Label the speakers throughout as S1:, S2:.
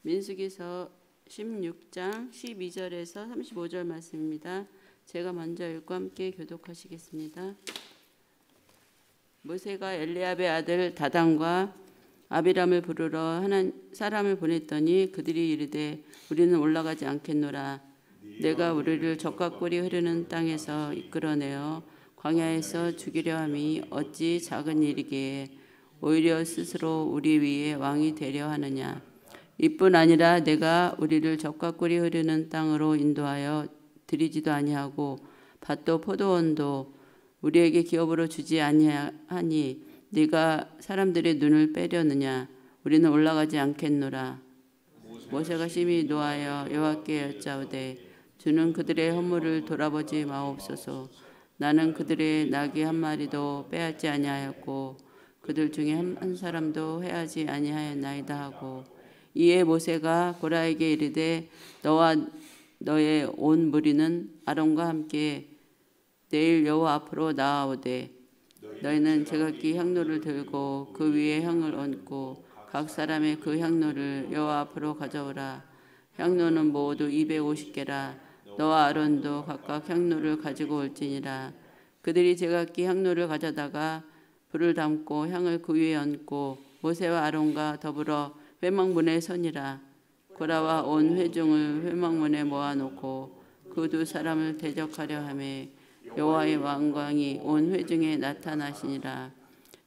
S1: 민수기서 16장 12절에서 35절 말씀입니다. 제가 먼저 읽고 함께 교독하시겠습니다. 모세가 엘리압의 아들 다단과 아비람을 부르러 하는 사람을 보냈더니 그들이 이르되 우리는 올라가지 않겠노라. 내가 우리를 적과 꿀이 흐르는 땅에서 이끌어내어 광야에서 죽이려 함이 어찌 작은 일이기에 오히려 스스로 우리 위에 왕이 되려 하느냐. 이뿐 아니라 내가 우리를 적과 꿀이 흐르는 땅으로 인도하여 들이지도 아니하고 밭도 포도원도 우리에게 기업으로 주지 아니하니 네가 사람들의 눈을 빼려느냐. 우리는 올라가지 않겠노라. 모세가 심히 노하여 여호와께 여짜오되 주는 그들의 허물을 돌아보지 마옵소서. 나는 그들의 나귀 한 마리도 빼앗지 아니하였고 그들 중에 한 사람도 해하지 아니하였나이다 하고, 이에 모세가 고라에게 이르되 너와 너의 온 무리는 아론과 함께 내일 여호와 앞으로 나아오되 너희는 제각기 향로를 들고 그 위에 향을 얹고 각 사람의 그 향로를 여호와 앞으로 가져오라. 향로는 모두 250개라. 너와 아론도 각각 향로를 가지고 올지니라. 그들이 제각기 향로를 가져다가 불을 담고 향을 그 위에 얹고 모세와 아론과 더불어 회막문에 서니라. 고라와 온 회중을 회막문에 모아놓고 그 두 사람을 대적하려 하매 여호와의 왕광이 온 회중에 나타나시니라.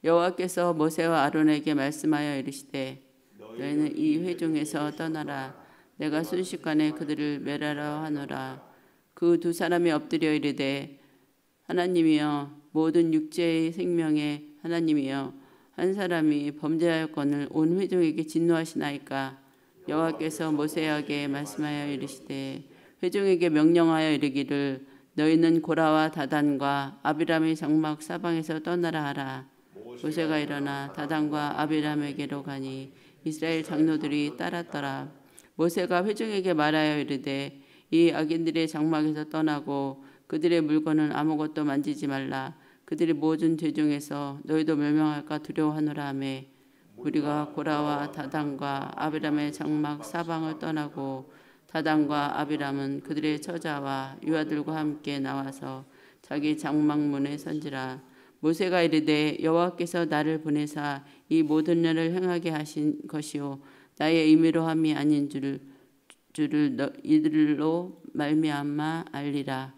S1: 여호와께서 모세와 아론에게 말씀하여 이르시되 너희는 이 회중에서 떠나라. 내가 순식간에 그들을 멸하려 하노라. 그 두 사람이 엎드려 이르되 하나님이여 모든 육체의 생명에 하나님이여 한 사람이 범죄하였거늘 온 회중에게 진노하시나이까. 여호와께서 모세에게 말씀하여 이르시되 회중에게 명령하여 이르기를 너희는 고라와 다단과 아비람의 장막 사방에서 떠나라 하라. 모세가 일어나 다단과 아비람에게로 가니 이스라엘 장로들이 따랐더라. 모세가 회중에게 말하여 이르되 이 악인들의 장막에서 떠나고 그들의 물건은 아무것도 만지지 말라. 그들이 모든 죄 중에서 너희도 멸망할까 두려워하노라 하매 우리가 고라와 다단과 아비람의 장막 사방을 떠나고 다단과 아비람은 그들의 처자와 유아들과 함께 나와서 자기 장막문에 선지라. 모세가 이르되 여호와께서 나를 보내사 이 모든 일을 행하게 하신 것이요 나의 임의로 함이 아닌 줄을 이들로 말미암아 알리라.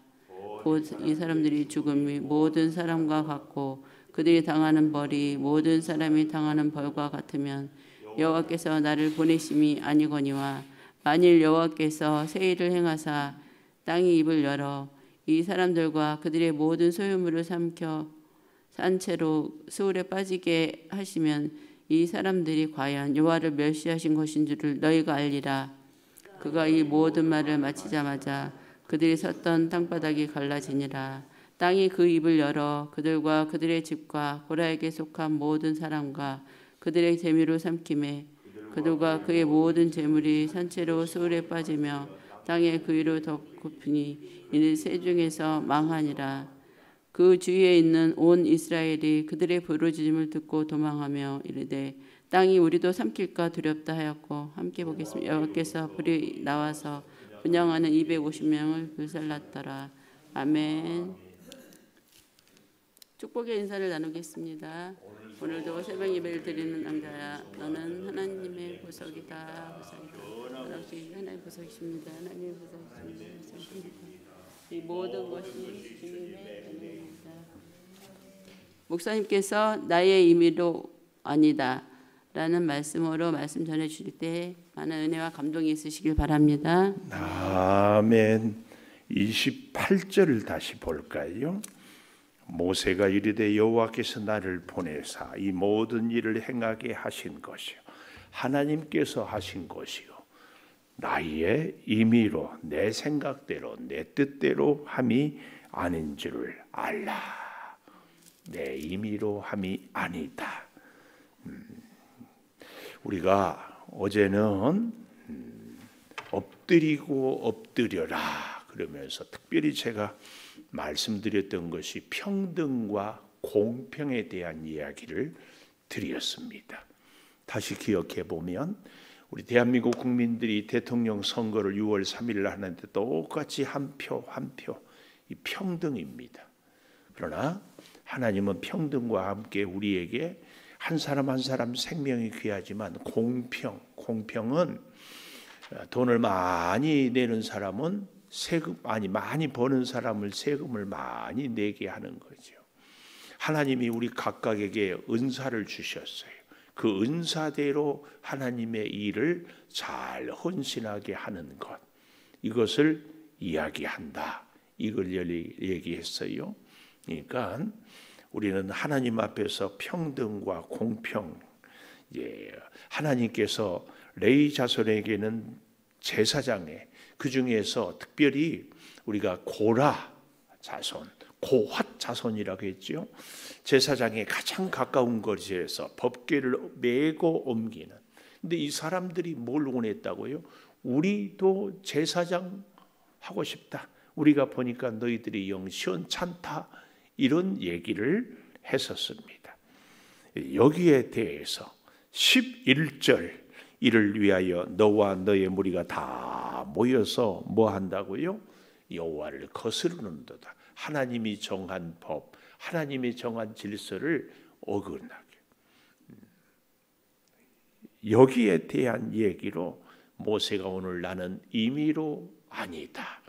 S1: 곧 이 사람들이 죽음이 모든 사람과 같고 그들이 당하는 벌이 모든 사람이 당하는 벌과 같으면 여호와께서 나를 보내심이 아니거니와 만일 여호와께서 새 일을 행하사 땅이 입을 열어 이 사람들과 그들의 모든 소유물을 삼켜 산채로 수울에 빠지게 하시면 이 사람들이 과연 여호와를 멸시하신 것인 줄을 너희가 알리라. 그가 이 모든 말을 마치자마자 그들이 섰던 땅바닥이 갈라지니라. 땅이 그 입을 열어 그들과 그들의 집과 고라에게 속한 모든 사람과 그들의 재미로 삼킴에 그들과 그의 모든 재물이 산채로 수울에 빠지며 땅에 그 위로 덮으니 이는 새 중에서 망하니라. 그 주위에 있는 온 이스라엘이 그들의 부르짖음을 듣고 도망하며 이르되 땅이 우리도 삼킬까 두렵다 하였고, 함께 보겠습니다. 여호와께서 불이 나와서 분향하는 250명을 불살랐더라. 아멘. 축복의 인사를 나누겠습니다. 오늘도 새벽 예배를 드리는 남자야, 너는 하나님의 보석이다. 하나님의 보석이십니다. 하나님의 보석이십니다. 이 모든 것이 주님의 은혜입니다. 목사님께서 나의 임의로 아니다 라는 말씀으로 말씀 전해 주실 때 많은 은혜와 감동이 있으시길 바랍니다.
S2: 아멘. 28절을 다시 볼까요? 모세가 이르되 여호와께서 나를 보내사 이 모든 일을 행하게 하신 것이요 하나님께서 하신 것이요 나의 임의로 내 생각대로 내 뜻대로 함이 아닌 줄을 알라. 내 임의로 함이 아니다. 우리가 어제는 엎드리고 엎드려라 그러면서 특별히 제가 말씀드렸던 것이 평등과 공평에 대한 이야기를 드렸습니다. 다시 기억해 보면 우리 대한민국 국민들이 대통령 선거를 6월 3일 하는데 똑같이 한 표 한 표 이 평등입니다. 그러나 하나님은 평등과 함께 우리에게 한 사람 한 사람 생명이 귀하지만 공평은 돈을 많이 내는 사람은 세금 많이 버는 사람을 세금을 많이 내게 하는 거죠. 하나님이 우리 각각에게 은사를 주셨어요. 그 은사대로 하나님의 일을 잘 헌신하게 하는 것, 이것을 이야기한다. 이걸 얘기했어요. 그러니까 우리는 하나님 앞에서 평등과 공평, 하나님께서 레위 자손에게는 제사장에, 그 중에서 특별히 우리가 고라 자손, 고핫 자손이라고 했죠. 제사장에 가장 가까운 거리에서 법궤를 메고 옮기는. 근데 이 사람들이 뭘 원했다고요? 우리도 제사장 하고 싶다. 우리가 보니까 너희들이 영 시원찮다. 이런 얘기를 했었습니다. 여기에 대해서 11절, 이를 위하여 너와 너의 무리가 다 모여서 뭐 한다고요? 여호와를 거스르는도다. 하나님이 정한 법, 하나님이 정한 질서를 어긋나게. 여기에 대한 얘기로 모세가 오늘 나는 임의로 아니다.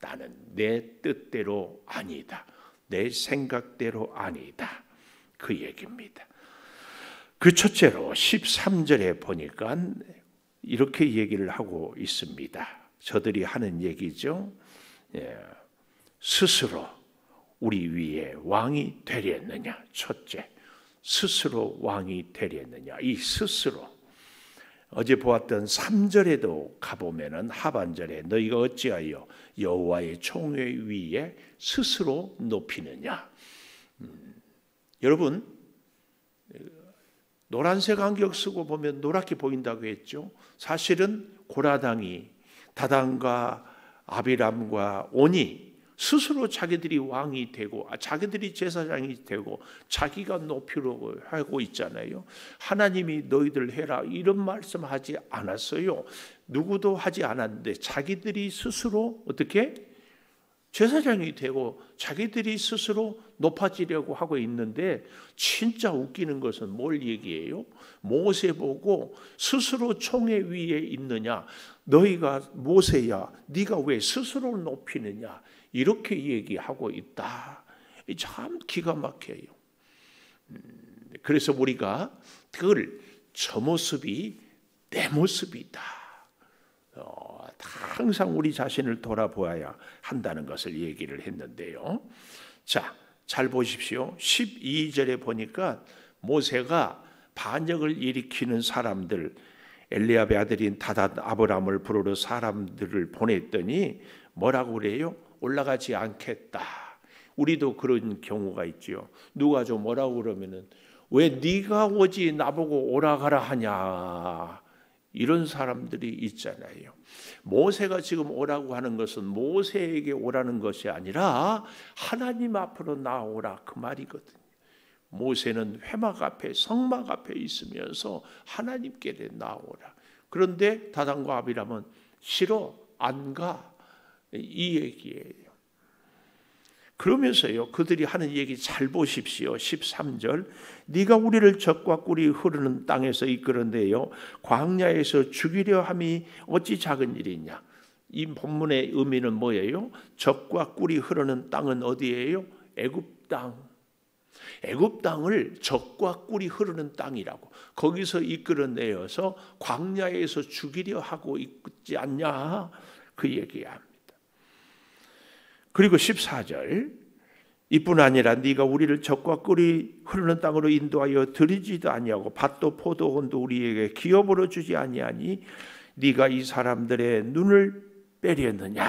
S2: 나는 내 뜻대로 아니다. 내 생각대로 아니다. 그 얘기입니다. 그 첫째로 13절에 보니까 이렇게 얘기를 하고 있습니다. 저들이 하는 얘기죠. 스스로 우리 위에 왕이 되렸느냐. 첫째, 스스로 왕이 되렸느냐. 이 스스로 어제 보았던 3절에도 가보면은 하반절에 너희가 어찌하여 여호와의 총회 위에 스스로 높이느냐. 여러분, 노란색 안경 쓰고 보면 노랗게 보인다고 했죠. 사실은 고라당이 다단과 아비람과 온이 스스로 자기들이 왕이 되고 자기들이 제사장이 되고 자기가 높이려고 하고 있잖아요. 하나님이 너희들 해라 이런 말씀하지 않았어요. 누구도 하지 않았는데 자기들이 스스로 어떻게 제사장이 되고 자기들이 스스로 높아지려고 하고 있는데, 진짜 웃기는 것은 뭘 얘기해요? 모세 보고 스스로 총회 위에 있느냐, 너희가 모세야 네가 왜 스스로 높이느냐, 이렇게 얘기하고 있다. 참 기가 막혀요. 그래서 우리가 그걸 저 모습이 내 모습이다. 항상 우리 자신을 돌아보아야 한다는 것을 얘기를 했는데요. 자, 잘 보십시오. 12절에 보니까 모세가 반역을 일으키는 사람들, 엘리압의 아들인 다단 아브람을 부르러 사람들을 보냈더니 뭐라고 그래요? 올라가지 않겠다. 우리도 그런 경우가 있죠. 누가 좀 뭐라고 그러면은 왜 네가 오지 나보고 오라가라 하냐, 이런 사람들이 있잖아요. 모세가 지금 오라고 하는 것은 모세에게 오라는 것이 아니라 하나님 앞으로 나오라, 그 말이거든요. 모세는 회막 앞에 성막 앞에 있으면서 하나님께 나오라. 그런데 다단과 아비람은 싫어, 안 가, 이 얘기예요. 그러면서요, 그들이 하는 얘기 잘 보십시오. 13절, 네가 우리를 적과 꿀이 흐르는 땅에서 이끌었는데요, 광야에서 죽이려 함이 어찌 작은 일이냐. 이 본문의 의미는 뭐예요? 적과 꿀이 흐르는 땅은 어디예요? 애굽 땅. 애굽 땅을 적과 꿀이 흐르는 땅이라고, 거기서 이끌어내어서 광야에서 죽이려 하고 있지 않냐, 그 얘기야. 그리고 14절, 이뿐 아니라 네가 우리를 적과 꿀이 흐르는 땅으로 인도하여 들이지도 아니하고 밭도 포도원도 우리에게 기업으로 주지 아니하니 네가 이 사람들의 눈을 빼렸느냐.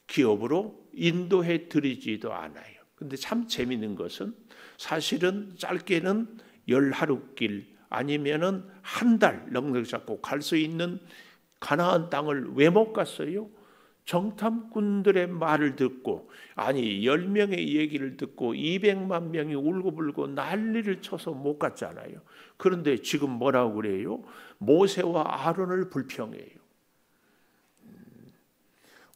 S2: 기업으로 인도해 드리지도 않아요. 근데 참 재미있는 것은 사실은 짧게는 10하루길 아니면은 한 달 넉넉 잡고 갈 수 있는 가나안 땅을 왜 못 갔어요? 정탐꾼들의 말을 듣고, 아니 10명의 얘기를 듣고 200만 명이 울고불고 난리를 쳐서 못 갔잖아요. 그런데 지금 뭐라고 그래요? 모세와 아론을 불평해요.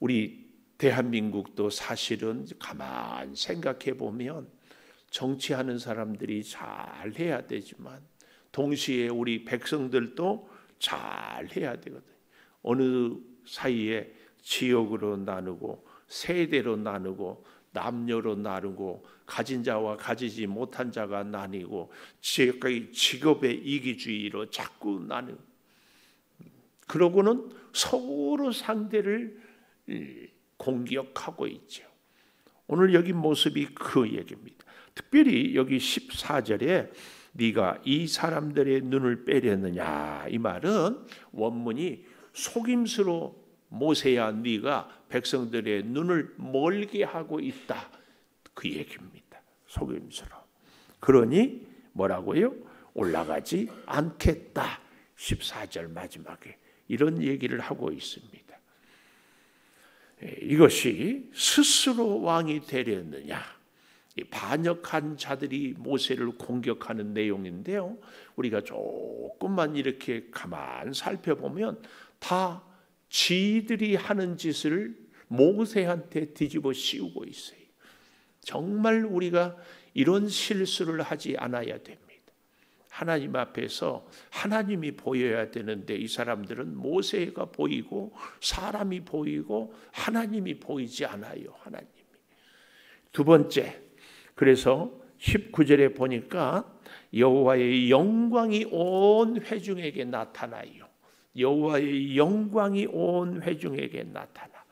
S2: 우리 대한민국도 사실은 가만 생각해 보면 정치하는 사람들이 잘 해야 되지만 동시에 우리 백성들도 잘 해야 되거든요. 어느 사이에 지역으로 나누고 세대로 나누고 남녀로 나누고 가진 자와 가지지 못한 자가 나뉘고 직업의 이기주의로 자꾸 나누고, 그러고는 서로 상대를 공격하고 있죠. 오늘 여기 모습이 그 얘기입니다. 특별히 여기 14절에 네가 이 사람들의 눈을 빼려느냐, 이 말은 원문이 속임수로 모세야 네가 백성들의 눈을 멀게 하고 있다, 그 얘기입니다. 속임수로. 그러니 뭐라고요? 올라가지 않겠다. 14절 마지막에 이런 얘기를 하고 있습니다. 이것이 스스로 왕이 되려느냐, 반역한 자들이 모세를 공격하는 내용인데요, 우리가 조금만 이렇게 가만 살펴보면 다 지들이 하는 짓을 모세한테 뒤집어 씌우고 있어요. 정말 우리가 이런 실수를 하지 않아야 됩니다. 하나님 앞에서 하나님이 보여야 되는데 이 사람들은 모세가 보이고 사람이 보이고 하나님이 보이지 않아요. 하나님이. 두 번째, 그래서 19절에 보니까 여호와의 영광이 온 회중에게 나타나요. 여호와의 영광이 온 회중에게 나타나.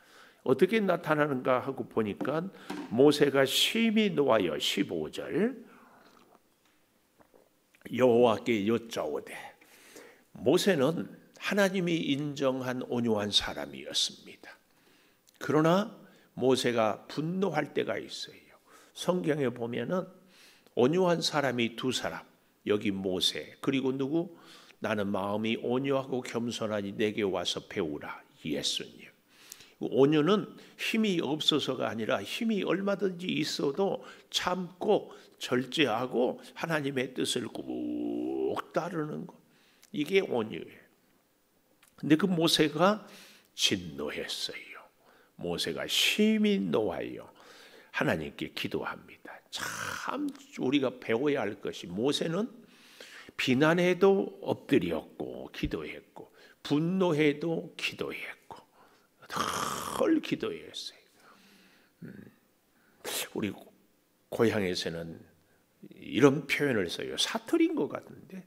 S2: 어떻게 나타나는가 하고 보니까 모세가 심히 노하여 15절 여호와께 여짜오되, 모세는 하나님이 인정한 온유한 사람이었습니다. 그러나 모세가 분노할 때가 있어요. 성경에 보면은 온유한 사람이 두 사람, 여기 모세, 그리고 누구? 나는 마음이 온유하고 겸손하니 내게 와서 배우라, 예수님. 온유는 힘이 없어서가 아니라 힘이 얼마든지 있어도 참고 절제하고 하나님의 뜻을 꾹 따르는 것, 이게 온유예요. 근데 그 모세가 진노했어요. 모세가 심히 노하여 하나님께 기도합니다. 참 우리가 배워야 할 것이, 모세는 비난해도 엎드렸고 기도했고 분노해도 기도했고 늘 기도했어요. 우리 고향에서는 이런 표현을 써요. 사투리인 것 같은데,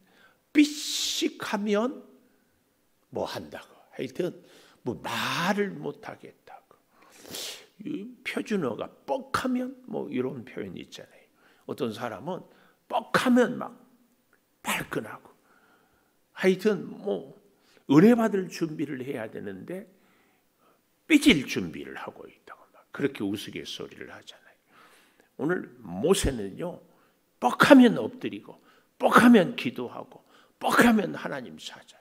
S2: 삐씩하면 뭐 한다고, 하여튼 뭐 말을 못 하겠다고. 표준어가 뻑하면 뭐 이런 표현이 있잖아요. 어떤 사람은 뻑하면 막 발끈하고, 하여튼 뭐 은혜 받을 준비를 해야 되는데 삐질 준비를 하고 있다고 막 그렇게 우스갯소리를 하잖아요. 오늘 모세는요, 뻑하면 엎드리고 뻑하면 기도하고 뻑하면 하나님 찾아요.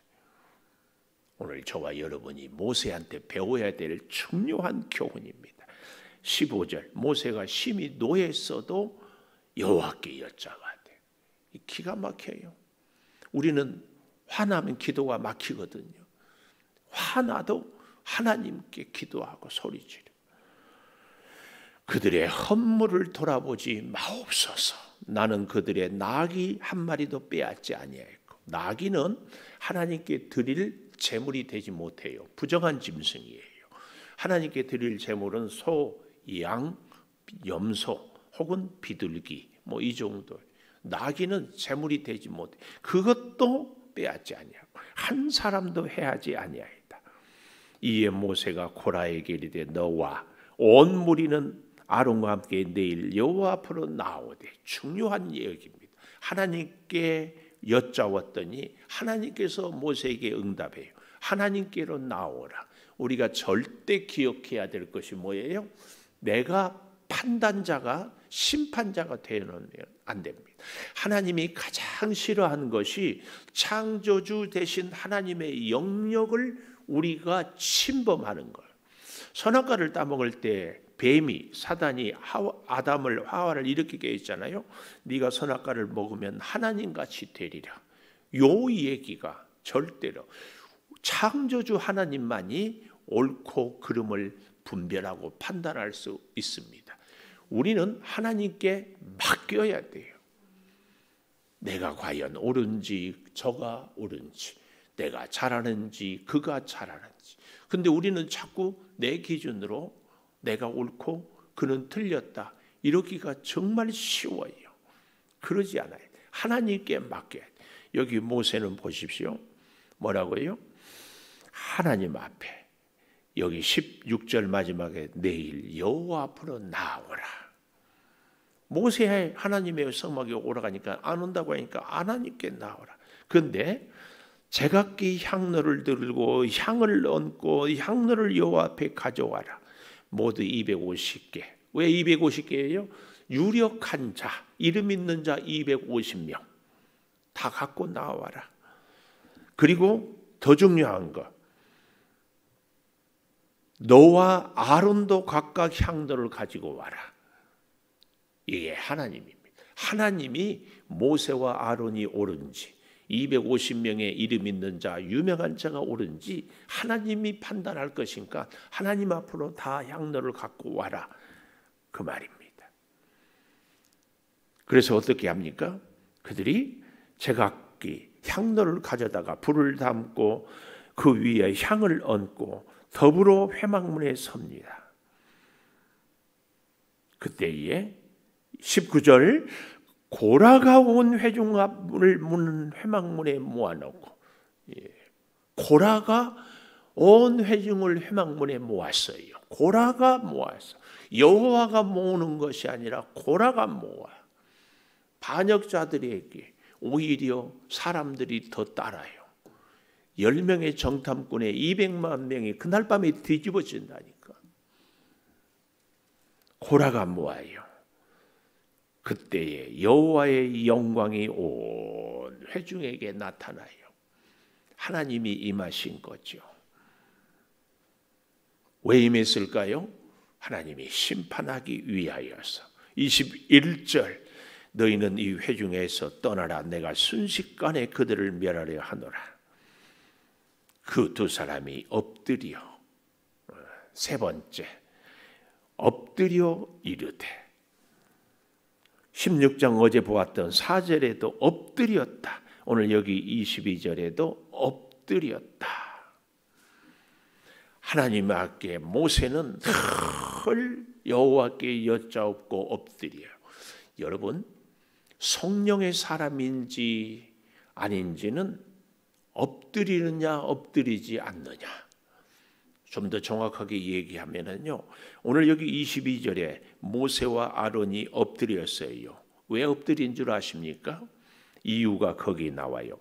S2: 오늘 저와 여러분이 모세한테 배워야 될 중요한 교훈입니다. 15절, 모세가 심히 노했어도 여호와께 여짜가되. 기가 막혀요. 우리는 화나면 기도가 막히거든요. 화나도 하나님께 기도하고 소리지르. 그들의 헌물을 돌아보지 마옵소서. 나는 그들의 나귀 한 마리도 빼앗지 아니하였고. 나귀는 하나님께 드릴 제물이 되지 못해요. 부정한 짐승이에요. 하나님께 드릴 제물은 소, 양, 염소 혹은 비둘기, 뭐 이 정도. 나귀는 제물이 되지 못해. 그것도 빼앗지 아니하고 한 사람도 해하지 아니하였다. 이에 모세가 고라에게 이르되, 너와 온 무리는 아론과 함께 내일 여호와 앞으로 나오되. 중요한 얘기입니다. 하나님께 여짜왔더니 하나님께서 모세에게 응답해요. 하나님께로 나오라. 우리가 절대 기억해야 될 것이 뭐예요? 내가 판단자가 심판자가 되면 안 됩니다. 하나님이 가장 싫어하는 것이 창조주 대신 하나님의 영역을 우리가 침범하는 거예요. 선악과를 따먹을 때 뱀이 사단이 하와를 이렇게 했잖아요. 네가 선악과를 먹으면 하나님같이 되리라. 요 얘기가 절대로 창조주 하나님만이 옳고 그름을 분별하고 판단할 수 있습니다. 우리는 하나님께 맡겨야 돼요. 내가 과연 옳은지 저가 옳은지, 내가 잘하는지 그가 잘하는지. 근데 우리는 자꾸 내 기준으로 내가 옳고 그는 틀렸다 이러기가 정말 쉬워요. 그러지 않아요. 하나님께 맡겨야 돼요. 여기 모세는 보십시오. 뭐라고요? 하나님 앞에 여기 16절 마지막에 내일 여호와 앞으로 나오라. 모세 하나님의 성막에 오라가니까 안 온다고 하니까 하나님께 나오라. 그런데 제각기 향로를 들고 향을 얹고 향로를 여호와 앞에 가져와라. 모두 250개. 왜 250개예요? 유력한 자, 이름 있는 자 250명 다 갖고 나와라. 그리고 더 중요한 거, 너와 아론도 각각 향로를 가지고 와라. 이게 하나님입니다. 하나님이 모세와 아론이 옳은지 250명의 이름 있는 자, 유명한 자가 옳은지 하나님이 판단할 것이니까 하나님 앞으로 다 향로를 갖고 와라. 그 말입니다. 그래서 어떻게 합니까? 그들이 제각기 향로를 가져다가 불을 담고 그 위에 향을 얹고 더불어 회막문에 섭니다. 그때에 19절 고라가 온 회중합을 무는 회막문에 모아놓고, 고라가 온 회중을 회막문에 모았어요. 고라가 모았어. 여호와가 모으는 것이 아니라 고라가 모아. 반역자들에게 오히려 사람들이 더 따라요. 10명의 정탐꾼에 200만 명이 그날 밤에 뒤집어진다니까. 고라가 모아요. 그때에 여호와의 영광이 온 회중에게 나타나요. 하나님이 임하신 거죠. 왜 임했을까요? 하나님이 심판하기 위하여서. 21절 너희는 이 회중에서 떠나라. 내가 순식간에 그들을 멸하려 하노라. 그 두 사람이 엎드려, 세 번째 엎드려 이르되, 16장 어제 보았던 4절에도 엎드렸다. 오늘 여기 22절에도 엎드렸다. 하나님 앞에 모세는 늘 여호와께 여짜옵고 엎드려요. 여러분, 성령의 사람인지 아닌지는 엎드리느냐 엎드리지 않느냐. 좀 더 정확하게 얘기하면은요, 오늘 여기 22절에 모세와 아론이 엎드렸어요. 왜 엎드린 줄 아십니까? 이유가 거기 나와요.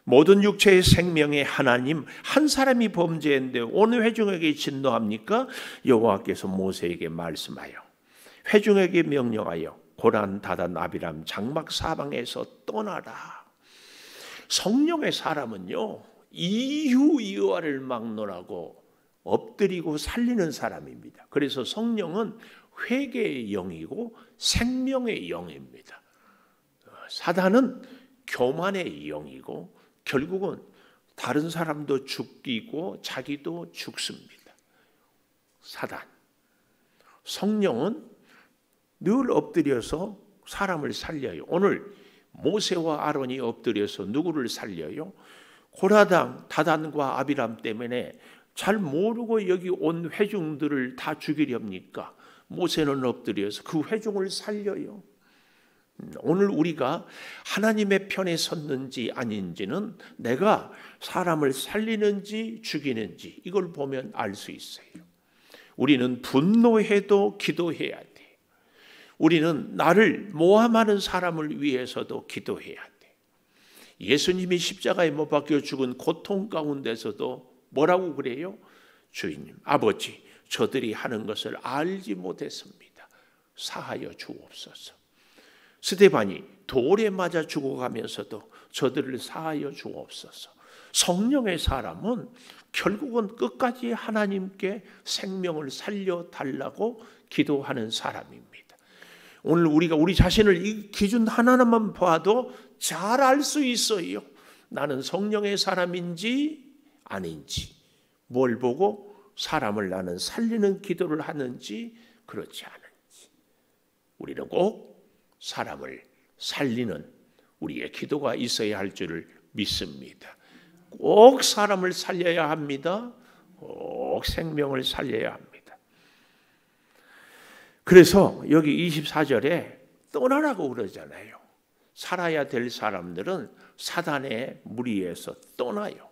S2: 모든 육체의 생명의 하나님 한 사람이 범죄했는데 온 회중에게 진노합니까? 여호와께서 모세에게 말씀하여 회중에게 명령하여 고란, 다단, 아비람, 장막 사방에서 떠나라. 성령의 사람은요, 이유이와를 막론하고 엎드리고 살리는 사람입니다. 그래서 성령은 회개의 영이고 생명의 영입니다. 사단은 교만의 영이고 결국은 다른 사람도 죽이고 자기도 죽습니다. 사단. 성령은 늘 엎드려서 사람을 살려요. 오늘 모세와 아론이 엎드려서 누구를 살려요? 고라당, 다단과 아비람 때문에 잘 모르고 여기 온 회중들을 다 죽이렵니까? 모세는 엎드려서 그 회중을 살려요. 오늘 우리가 하나님의 편에 섰는지 아닌지는 내가 사람을 살리는지 죽이는지 이걸 보면 알 수 있어요. 우리는 분노해도 기도해야 돼. 우리는 나를 모함하는 사람을 위해서도 기도해야 돼. 예수님이 십자가에 못 박혀 죽은 고통 가운데서도 뭐라고 그래요? 주님, 아버지, 저들이 하는 것을 알지 못했습니다. 사하여 주옵소서. 스데반이 돌에 맞아 죽어가면서도 저들을 사하여 주옵소서. 성령의 사람은 결국은 끝까지 하나님께 생명을 살려달라고 기도하는 사람입니다. 오늘 우리가 우리 자신을 이 기준 하나만 봐도 잘 알 수 있어요. 나는 성령의 사람인지 아닌지. 뭘 보고 사람을 나는 살리는 기도를 하는지 그렇지 않은지. 우리는 꼭 사람을 살리는 우리의 기도가 있어야 할 줄을 믿습니다. 꼭 사람을 살려야 합니다. 꼭 생명을 살려야 합니다. 그래서 여기 24절에 떠나라고 그러잖아요. 살아야 될 사람들은 사단의 무리에서 떠나요.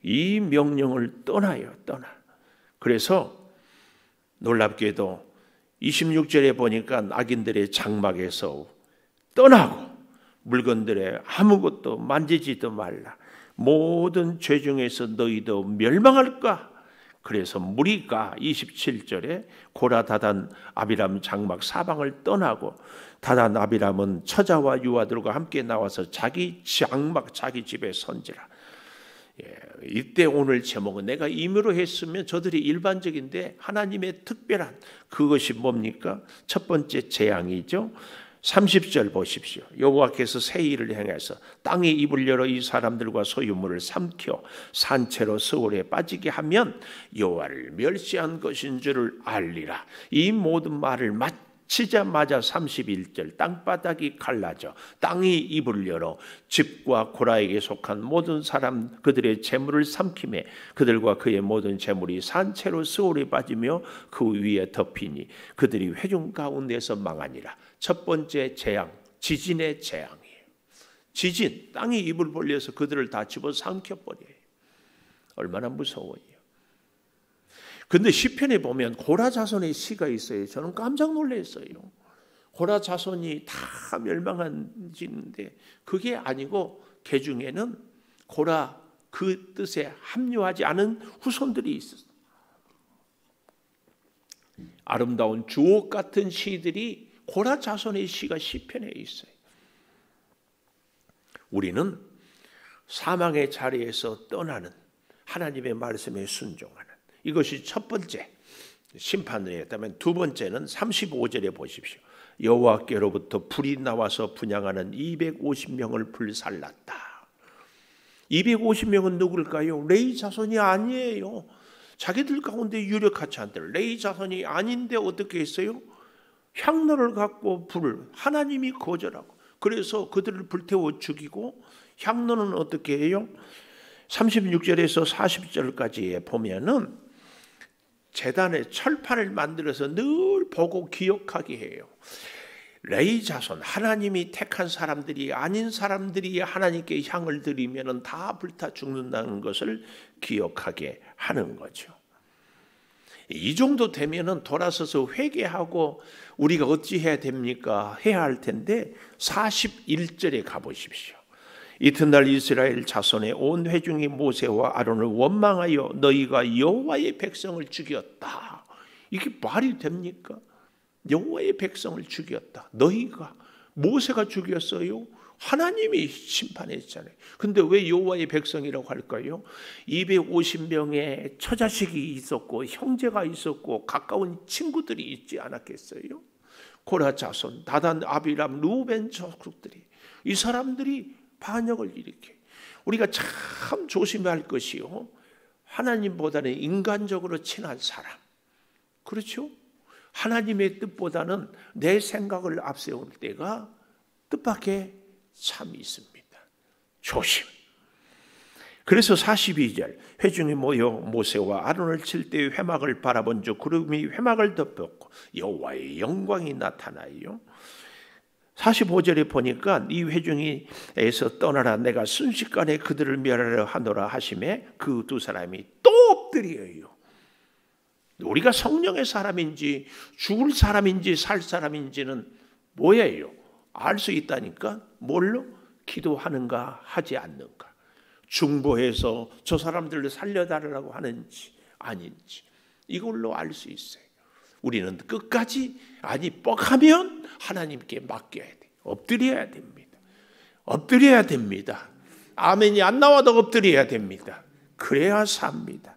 S2: 이 명령을 떠나요. 그래서 놀랍게도 26절에 보니까 악인들의 장막에서 떠나고 물건들에 아무것도 만지지도 말라. 모든 죄 중에서 너희도 멸망할까? 그래서 무리가 27절에 고라 다단 아비람 장막 사방을 떠나고 다단 아비람은 처자와 유아들과 함께 나와서 자기 장막 자기 집에 선지라. 이때 오늘 제목은 내가 임의로 했으면 저들이 일반적인데 하나님의 특별한 그것이 뭡니까? 첫 번째 재앙이죠. 30절 보십시오. 여호와께서 새 일을 행해서 땅의 입을 열어 이 사람들과 소유물을 삼켜 산채로 스올에 빠지게 하면 여호와를 멸시한 것인 줄을 알리라. 이 모든 말을 마치자마자 31절 땅바닥이 갈라져 땅이 입을 열어 집과 고라에게 속한 모든 사람 그들의 재물을 삼키매 그들과 그의 모든 재물이 산채로 스올에 빠지며 그 위에 덮이니 그들이 회중 가운데서 망하니라. 첫 번째 재앙, 지진의 재앙이에요. 지진, 땅이 입을 벌려서 그들을 다 집어 삼켜버려요. 얼마나 무서워요. 근데 시편에 보면 고라 자손의 시가 있어요. 저는 깜짝 놀랐어요. 고라 자손이 다 멸망한지인데 그게 아니고 그 중에는 고라 그 뜻에 합류하지 않은 후손들이 있었어요. 아름다운 주옥 같은 시들이 고라 자손의 시가 시편에 있어요. 우리는 사망의 자리에서 떠나는 하나님의 말씀에 순종하는 이것이 첫 번째 심판을 했다면 두 번째는 35절에 보십시오. 여호와께로부터 불이 나와서 분향하는 250명을 불살랐다. 250명은 누굴까요? 레위 자손이 아니에요. 자기들 가운데 유력하지 않들 레위 자손이 아닌데 어떻게 했어요? 향로를 갖고 불을 하나님이 거절하고 그래서 그들을 불태워 죽이고 향로는 어떻게 해요? 36절에서 40절까지에 보면은 제단에 철판을 만들어서 늘 보고 기억하게 해요. 레위 자손 하나님이 택한 사람들이 아닌 사람들이 하나님께 향을 드리면은 다 불타 죽는다는 것을 기억하게 하는 거죠. 이 정도 되면은 돌아서서 회개하고 우리가 어찌 해야 됩니까? 해야 할 텐데 41절에 가보십시오. 이튿날 이스라엘 자손의 온 회중이 모세와 아론을 원망하여 너희가 여호와의 백성을 죽였다. 이게 말이 됩니까? 여호와의 백성을 죽였다. 너희가 모세가 죽였어요? 하나님이 심판했잖아요. 근데 왜 여호와의 백성이라고 할까요? 250명의 처자식이 있었고 형제가 있었고 가까운 친구들이 있지 않았겠어요? 고라 자손, 다단, 아비람, 루벤 족속들이 이 사람들이 반역을 일으켜. 우리가 참 조심해야 할 것이요. 하나님보다는 인간적으로 친한 사람. 그렇죠? 하나님의 뜻보다는 내 생각을 앞세울 때가 뜻밖의 참 있습니다. 조심. 그래서 42절 회중이 모여 모세와 아론을 칠 때의 회막을 바라본 즉 구름이 회막을 덮었고 여호와의 영광이 나타나요. 45절에 보니까 이 회중이에서 떠나라 내가 순식간에 그들을 멸하려 하노라 하심에 그 두 사람이 또 엎드려요. 우리가 성령의 사람인지 죽을 사람인지 살 사람인지는 뭐예요? 알 수 있다니까. 뭘로? 기도하는가 하지 않는가. 중보해서 저 사람들을 살려달라고 하는지 아닌지 이걸로 알 수 있어요. 우리는 끝까지 아니 뻑하면 하나님께 맡겨야 돼요. 엎드려야 됩니다. 엎드려야 됩니다. 아멘이 안 나와도 엎드려야 됩니다. 그래야 삽니다.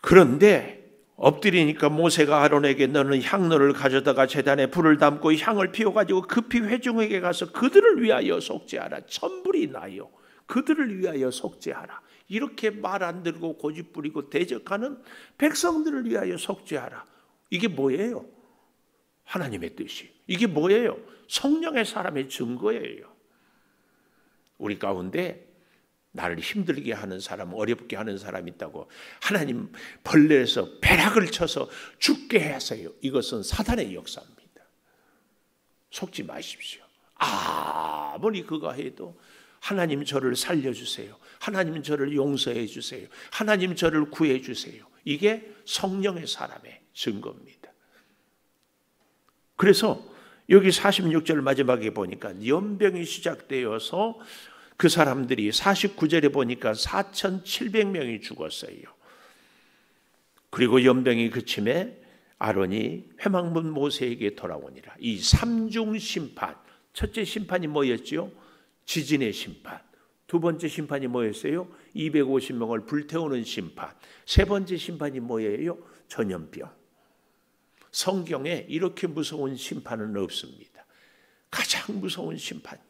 S2: 그런데 엎드리니까 모세가 아론에게 너는 향로를 가져다가 제단에 불을 담고 향을 피워가지고 급히 회중에게 가서 그들을 위하여 속죄하라. 천불이 나요. 그들을 위하여 속죄하라. 이렇게 말 안 들고 고집 부리고 대적하는 백성들을 위하여 속죄하라. 이게 뭐예요? 하나님의 뜻이. 이게 뭐예요? 성령의 사람의 증거예요. 우리 가운데 나를 힘들게 하는 사람, 어렵게 하는 사람이 있다고 하나님 벌레에서 벼락을 쳐서 죽게 하세요. 이것은 사단의 역사입니다. 속지 마십시오. 아무리 그가 해도 하나님 저를 살려주세요. 하나님 저를 용서해 주세요. 하나님 저를 구해 주세요. 이게 성령의 사람의 증거입니다. 그래서 여기 46절 마지막에 보니까 연병이 시작되어서 그 사람들이 49절에 보니까 4,700명이 죽었어요. 그리고 연병이 그침에 아론이 회막문 모세에게 돌아오니라. 이 삼중 심판, 첫째 심판이 뭐였죠? 지진의 심판. 두 번째 심판이 뭐였어요? 250명을 불태우는 심판. 세 번째 심판이 뭐예요? 전염병. 성경에 이렇게 무서운 심판은 없습니다. 가장 무서운 심판이에요.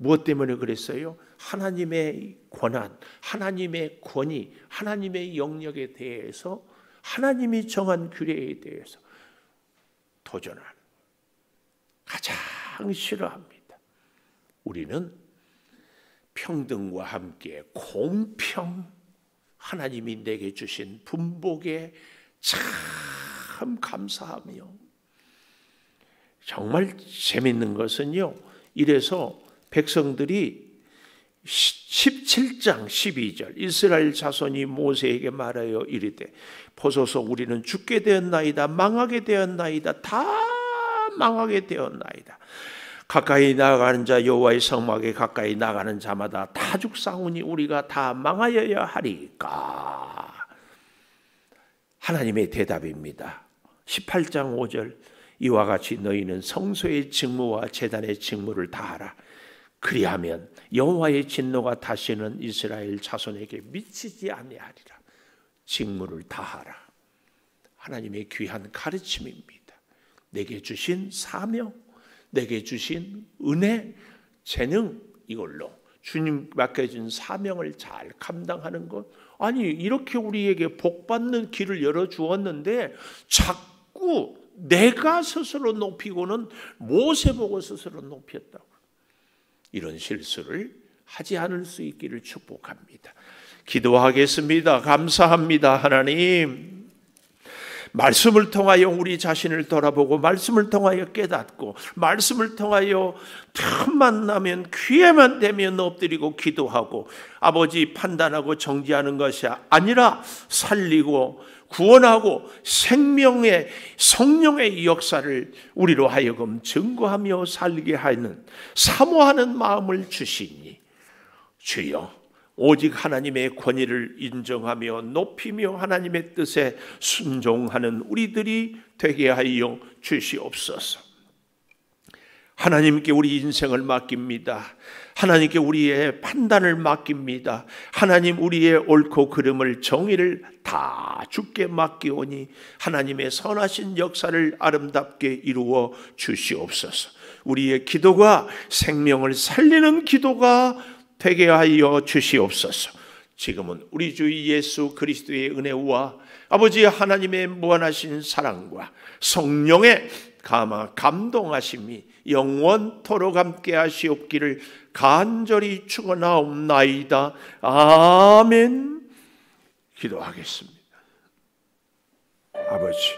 S2: 무엇 때문에 그랬어요? 하나님의 권한, 하나님의 권위, 하나님의 영역에 대해서, 하나님이 정한 규례에 대해서 도전하는 가장 싫어합니다. 우리는 평등과 함께 공평, 하나님이 내게 주신 분복에 참 감사하며, 정말 재밌는 것은요, 이래서 백성들이 17장 12절 이스라엘 자손이 모세에게 말하여 이르되 보소서 우리는 죽게 되었나이다. 망하게 되었나이다. 다 망하게 되었나이다. 가까이 나아가는 자 여호와의 성막에 가까이 나가는 자마다 다 죽사오니 우리가 다 망하여야 하리까. 하나님의 대답입니다. 18장 5절 이와 같이 너희는 성소의 직무와 제단의 직무를 다하라. 그리하면 여호와의 진노가 다시는 이스라엘 자손에게 미치지 아니하리라. 직무를 다하라. 하나님의 귀한 가르침입니다. 내게 주신 사명, 내게 주신 은혜, 재능, 이걸로 주님 맡겨준 사명을 잘 감당하는 것. 아니 이렇게 우리에게 복받는 길을 열어주었는데 자꾸 내가 스스로 높이고는 모세 보고 스스로 높였다고. 이런 실수를 하지 않을 수 있기를 축복합니다. 기도하겠습니다. 감사합니다. 하나님, 말씀을 통하여 우리 자신을 돌아보고 말씀을 통하여 깨닫고 말씀을 통하여 틈만 나면 기회만 되면 엎드리고 기도하고 아버지 판단하고 정지하는 것이 아니라 살리고 구원하고 생명의 성령의 역사를 우리로 하여금 증거하며 살게 하는 사모하는 마음을 주시니 주여 오직 하나님의 권위를 인정하며 높이며 하나님의 뜻에 순종하는 우리들이 되게 하여 주시옵소서. 하나님께 우리 인생을 맡깁니다. 하나님께 우리의 판단을 맡깁니다. 하나님 우리의 옳고 그름을 정의를 다 주께 맡기오니 하나님의 선하신 역사를 아름답게 이루어 주시옵소서. 우리의 기도가 생명을 살리는 기도가 되게 하여 주시옵소서. 지금은 우리 주 예수 그리스도의 은혜와 아버지 하나님의 무한하신 사랑과 성령의 감동하심이 영원토록 함께 하시옵기를 간절히 축원하옵나이다. 아멘. 기도하겠습니다. 아버지,